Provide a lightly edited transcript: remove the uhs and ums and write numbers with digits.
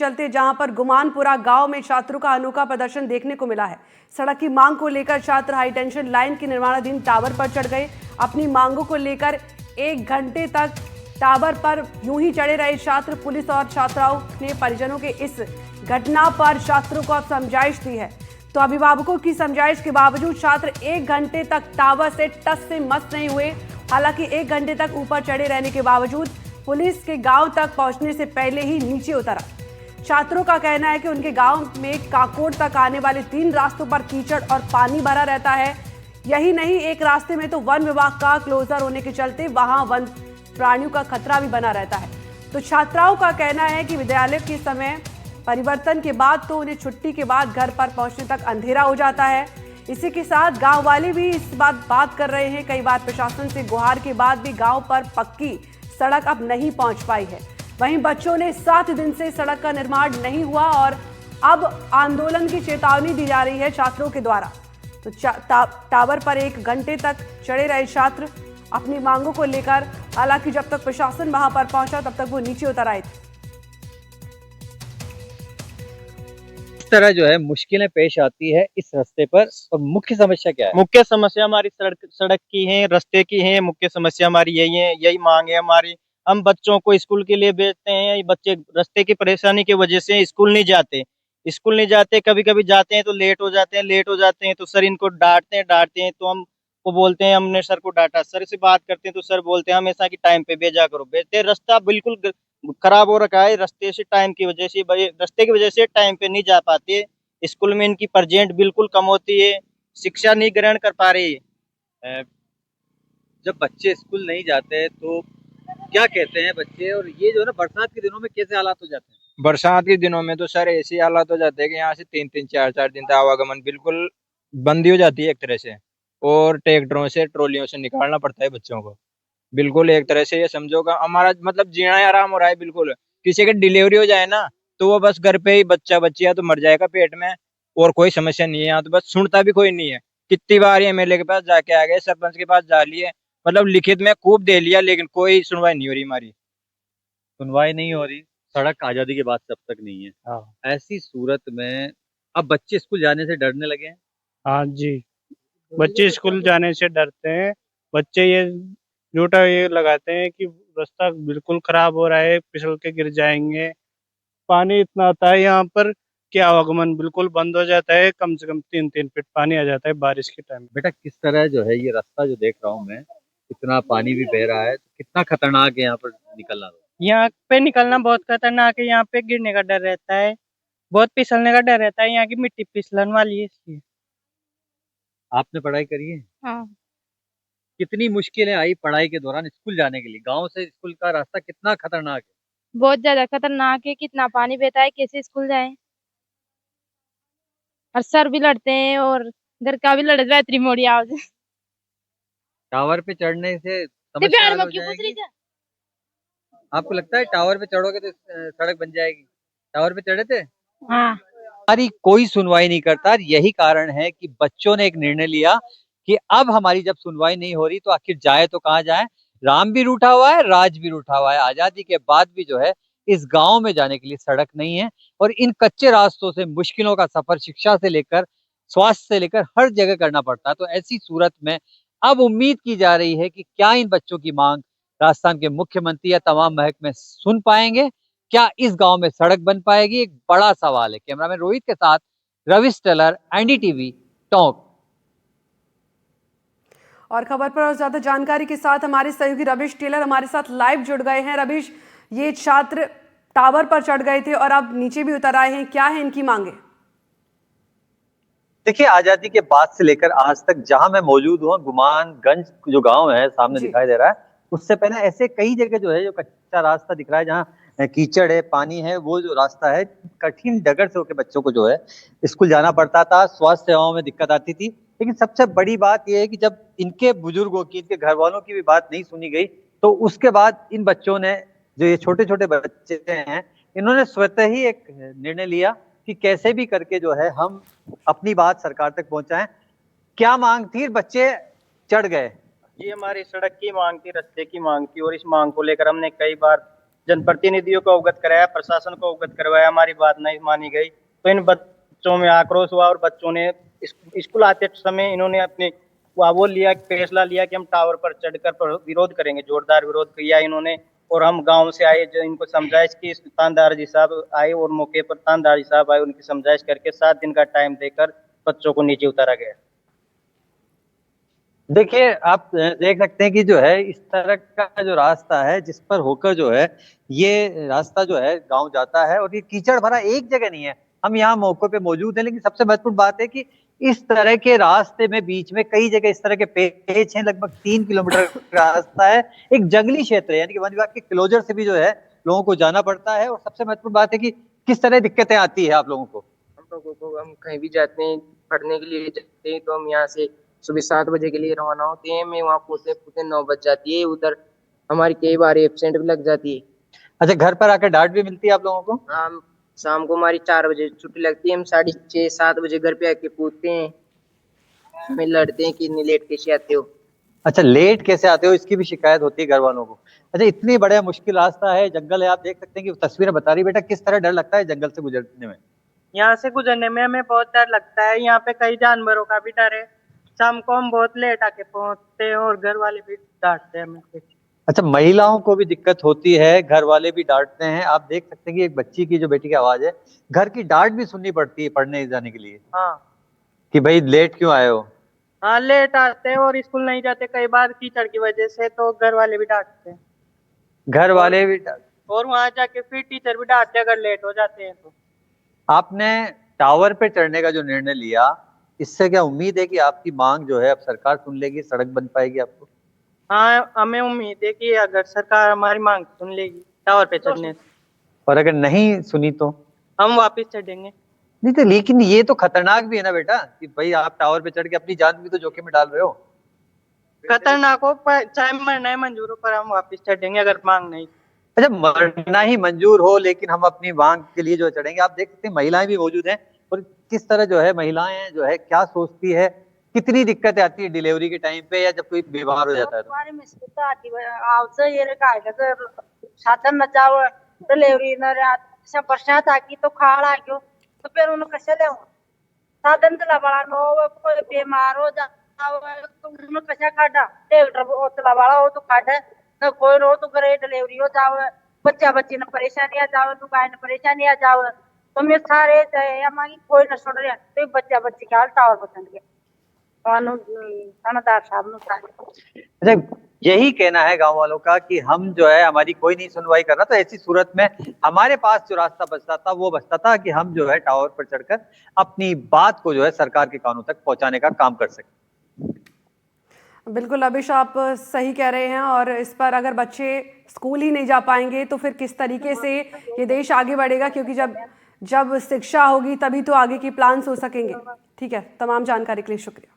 चलते जहां पर गुमानपुरा गांव में छात्रों का अनोखा प्रदर्शन देखने को मिला है। सड़क की मांग को लेकर छात्र हाई टेंशन लाइन के निर्माणाधीन टावर पर चढ़ गए। अपनी मांगों को लेकर 1 घंटे तक टावर पर यूं ही चढ़े रहे छात्र। पुलिस और छात्राओं ने परिजनों के इस घटना पर छात्रों को अब समझाइश दी है, तो अभिभावकों की समझाइश के बावजूद छात्र 1 घंटे तक टावर से टस से मस नहीं हुए। हालांकि 1 घंटे तक ऊपर चढ़े रहने के बावजूद पुलिस के गांव तक पहुंचने से पहले ही नीचे उतरा। छात्रों का कहना है कि उनके गांव में काकोट तक आने वाले 3 रास्तों पर कीचड़ और पानी भरा रहता है। यही नहीं, एक रास्ते में तो वन विभाग का क्लोजर होने के चलते वहां वन प्राणियों का खतरा भी बना रहता है। तो छात्राओं का कहना है कि विद्यालय के समय परिवर्तन के बाद तो उन्हें छुट्टी के बाद घर पर पहुंचने तक अंधेरा हो जाता है। इसी के साथ गांव वाले भी इस बात कर रहे हैं। कई बार प्रशासन से गुहार के बाद भी गांव पर पक्की सड़क अब नहीं पहुंच पाई है। वहीं बच्चों ने 7 दिन से सड़क का निर्माण नहीं हुआ और अब आंदोलन की चेतावनी दी जा रही है छात्रों के द्वारा। तो टावर पर 1 घंटे तक चढ़े रहे छात्र अपनी मांगों को लेकर। हालांकि जब तक प्रशासन वहां पर पहुंचा तब तक वो नीचे उतर आए थे। इस तरह जो है मुश्किलें पेश आती है इस रास्ते पर, और मुख्य समस्या क्या है? मुख्य समस्या हमारी सड़क की है, रास्ते की है। मुख्य समस्या हमारी यही है, यही मांग है हमारी। हम बच्चों को स्कूल के लिए भेजते हैं, बच्चे रास्ते की परेशानी की वजह से स्कूल नहीं जाते। कभी कभी जाते हैं तो लेट हो जाते हैं तो सर इनको डांटते हैं तो हम को बोलते हैं हमने सर को डांटा। सर से बात करते हैं तो सर बोलते हैं हमेशा की टाइम पे भेजा करो। भेजते रास्ता बिल्कुल खराब हो रखा है, रास्ते से टाइम की वजह से, रास्ते की वजह से टाइम पे नहीं जा पाते। स्कूल में इनकी प्रेजेंट बिल्कुल कम होती है, शिक्षा नहीं ग्रहण कर पा रही है। जब बच्चे स्कूल नहीं जाते तो क्या कहते हैं बच्चे? और ये जो है ना बरसात के दिनों में कैसे हालात हो जाते हैं? बरसात के दिनों में तो सर ऐसी हालात हो जाते हैं कि यहाँ से 3-3 4-4 दिन तक आवागमन बिल्कुल बंदी हो जाती है एक तरह से। और ट्रैक्टरों से ट्रॉलियों से निकालना पड़ता है बच्चों को। बिल्कुल एक तरह से ये समझो का हमारा मतलब जीना ही आराम हो रहा है बिल्कुल। किसी की डिलीवरी हो जाए ना तो वो बस घर पे ही बच्चा बच्चिया तो मर जाएगा पेट में, और कोई समस्या नहीं है यहाँ। तो बस सुनता भी कोई नहीं है। कितनी बार एमएलए के पास जाके आ गए, सरपंच के पास जा लिए, मतलब लिखित में खूब दे लिया, लेकिन कोई सुनवाई नहीं हो रही हमारी। सुनवाई नहीं हो रही, सड़क आजादी के बाद तब तक नहीं है। हाँ। ऐसी सूरत में अब बच्चे स्कूल जाने से डरने लगे हैं। हाँ जी, बच्चे स्कूल जाने से डरते हैं। बच्चे ये झूठा ये लगाते हैं कि रास्ता बिल्कुल खराब हो रहा है, फिसल के गिर जाएंगे। पानी इतना आता है यहाँ पर कि आवागमन बिल्कुल बंद हो जाता है। कम से कम 3-3 फीट पानी आ जाता है बारिश के टाइम। बेटा किस तरह जो है ये रास्ता जो देख रहा हूँ मैं, इतना पानी भी बह रहा है, तो कितना खतरनाक है यहाँ पर निकलना। यहाँ पे निकलना बहुत खतरनाक है। यहाँ पे गिरने का डर रहता है, बहुत फिसलने का डर रहता है। यहाँ की मिट्टी फिसलन वाली है इसलिए। आपने पढ़ाई करी है? हाँ, कितनी मुश्किलें आई पढ़ाई के दौरान स्कूल जाने के लिए? गांव से स्कूल का रास्ता कितना खतरनाक है। बहुत ज्यादा खतरनाक है। कितना पानी बहता है, कैसे स्कूल जाए। और सर भी लड़ते हैं और घर का भी लड़ रहा है त्रिमोड़ी आवाज। टावर पे चढ़ने से समस्या हल हो जाएगी? आपको लगता है टावर पे चढ़ोगे तो सड़क बन जाएगी? टावर पे चढ़े थे? हाँ, हमारी कोई सुनवाई नहीं करता। यही कारण है कि बच्चों ने एक निर्णय लिया कि अब हमारी जब सुनवाई नहीं हो रही तो आखिर जाए तो कहाँ जाए। राम भी रूठा हुआ है, राज भी रूठा हुआ है। आजादी के बाद भी जो है इस गांव में जाने के लिए सड़क नहीं है, और इन कच्चे रास्तों से मुश्किलों का सफर शिक्षा से लेकर स्वास्थ्य से लेकर हर जगह करना पड़ता है। तो ऐसी सूरत में अब उम्मीद की जा रही है कि क्या इन बच्चों की मांग राजस्थान के मुख्यमंत्री या तमाम महकमे सुन पाएंगे? क्या इस गांव में सड़क बन पाएगी? एक बड़ा सवाल है। कैमरामैन रोहित के साथ रविश टेलर, एनडीटीवी, टोंक। और खबर पर और ज्यादा जानकारी के साथ हमारे सहयोगी रविश टेलर हमारे साथ लाइव जुड़ गए हैं। रविश, ये छात्र टावर पर चढ़ गए थे और अब नीचे भी उतर आए हैं, क्या है इनकी मांगे? देखिए, आजादी के बाद से लेकर आज तक जहां मैं मौजूद हूँ, गुमानगंज जो गांव है सामने दिखाई दे रहा है, उससे पहले ऐसे कई जगह जो है जो कच्चा रास्ता दिख रहा है, जहाँ कीचड़ है, पानी है। वो जो रास्ता है कठिन डगर से होकर बच्चों को जो है स्कूल जाना पड़ता था। स्वास्थ्य सेवाओं में दिक्कत आती थी। लेकिन सबसे बड़ी बात यह है कि जब इनके बुजुर्गों की, इनके घर वालों की भी बात नहीं सुनी गई, तो उसके बाद इन बच्चों ने, जो ये छोटे छोटे बच्चे हैं, इन्होंने स्वतः ही एक निर्णय लिया कि कैसे भी करके जो है हम अपनी बात सरकार तक पहुंचाएं। क्या मांग थी? बच्चे चढ़ गए। ये हमारी सड़क की मांग थी, रास्ते की मांग थी, और इस मांग को लेकर हमने कई बार जनप्रतिनिधियों को अवगत कराया, प्रशासन को अवगत करवाया, हमारी बात नहीं मानी गई, तो इन बच्चों में आक्रोश हुआ और बच्चों ने स्कूल आते समय इन्होंने अपने वो लिया, फैसला लिया कि हम टावर पर चढ़कर विरोध करेंगे, जोरदार विरोध किया इन्होंने। और हम गांव से आए, जो इनको समझाइश की, थानेदार जी साहब आए और मौके पर थानेदार जी साहब आए, उनकी समझाइश करके 7 दिन का टाइम देकर बच्चों को नीचे उतारा गया। देखिए, आप देख सकते हैं कि जो है इस तरह का जो रास्ता है जिस पर होकर जो है ये रास्ता जो है गांव जाता है, और ये कीचड़ भरा एक जगह नहीं है। हम यहाँ मौके पे मौजूद हैं, लेकिन सबसे महत्वपूर्ण बात है कि इस तरह के रास्ते में बीच में कई जगह इस तरह के पेच हैं। लगभग 3 किलोमीटर का रास्ता है, एक जंगली क्षेत्र है, यानी कि वन विभाग के क्लोजर से भी जो है लोगों को जाना पड़ता है। और सबसे महत्वपूर्ण बात है कि किस तरह दिक्कतें आती है आप लोगों को। हम कहीं भी जाते हैं, पढ़ने के लिए जाते हैं, तो हम यहाँ से सुबह 7 बजे के लिए रवाना होते हैं। मैं वहाँ पहुँचते पहुँचते 9 बज जाती है। उधर हमारी कई बार एब्सेंट भी लग जाती है। अच्छा, घर पर आकर डांट भी मिलती है आप लोगों को? हम शाम को हमारी 4 बजे छुट्टी लगती है, हम 6:30-7 बजे घर पे आके पूछते हैं, हमें लड़ते हैं कि इतनी लेट कैसे आते हो। अच्छा, लेट कैसे आते हो, इसकी भी शिकायत होती है घर वालों को। अच्छा, इतनी बड़ा मुश्किल रास्ता है, जंगल है, आप देख सकते हैं कि तस्वीरें बता रही बेटा किस तरह डर लगता है जंगल से गुजरने में। यहाँ से गुजरने में हमें बहुत डर लगता है। यहाँ पे कई जानवरों का भी डर है। शाम को हम बहुत लेट आके पहुँचते हैं और घर वाले भी डांटते हैं हमें। अच्छा, महिलाओं को भी दिक्कत होती है, घर वाले भी डांटते हैं। आप देख सकते हैं कि एक बच्ची की, जो बेटी की आवाज है, घर की डांट भी सुननी पड़ती है पढ़ने जाने के लिए। हाँ कि भाई लेट क्यों आए हो। हाँ, लेट आते हैं और स्कूल नहीं जाते कई बार कीचड़ की वजह से, तो घर वाले भी डांटते हैं। घर वाले भी और वहां जाके फिर टीचर भी डांटते हैं अगर लेट हो जाते हैं तो। आपने टावर पे चढ़ने का जो निर्णय लिया, इससे क्या उम्मीद है कि आपकी मांग जो है अब सरकार सुन लेगी, सड़क बन पाएगी आपको? हाँ, हमें उम्मीद है कि अगर सरकार हमारी मांग सुन लेगी टावर पे चढ़ने से। और अगर नहीं सुनी तो? हम वापस चढ़ेंगे। नहीं तो, लेकिन ये तो खतरनाक भी है ना बेटा, कि भाई आप टावर पे चढ़ के अपनी जान भी तो जोखिम में डाल रहे हो। खतरनाक हो पर चाहे मरना है मंजूर हो, पर हम वापस चढ़ेंगे अगर मांग नहीं। अच्छा, मरना ही मंजूर हो, लेकिन हम अपनी मांग के लिए जो चढ़ेंगे। आप देख सकते हैं महिलाएं भी मौजूद हैं, और किस तरह जो है महिलाएं जो है क्या सोचती है, कितनी दिक्कतें आती है डिलीवरी के टाइम पे या जब कोई बीमार हो जाता है तो। साधन न जाव डिलीवरी न बरसात आ गई तो खाड़ आ गयो, तो फिर उन्हें कैसे ले साधन चला वाला नो, कोई बीमार हो जाओ तो उन्हें कैसे काटा, ट्रैक्टर चला वाला हो तो काटे न, कोई रो तो करे डिलीवरी हो जाओ, बच्चा बच्ची न परेशानी आ जाओ, दुकान न परेशानी आ जाओ, तो मैं सारे हमारी कोई न छोड़ रहे, तो बच्चा बच्ची का टावर पसंद के थानेदार साहब। अच्छा, यही कहना है गांव वालों का कि हम जो है, हमारी कोई नहीं सुनवाई कर रहा, तो ऐसी सूरत में हमारे पास जो रास्ता बचता था वो बचता था कि हम जो है टावर पर चढ़कर अपनी बात को जो है सरकार के कानों तक पहुंचाने का काम कर सकें। बिल्कुल अभिष, आप सही कह रहे हैं। और इस पर अगर बच्चे स्कूल ही नहीं जा पाएंगे तो फिर किस तरीके से ये देश आगे बढ़ेगा, क्योंकि जब शिक्षा होगी तभी तो आगे की प्लान्स हो सकेंगे। ठीक है, तमाम जानकारी के लिए शुक्रिया।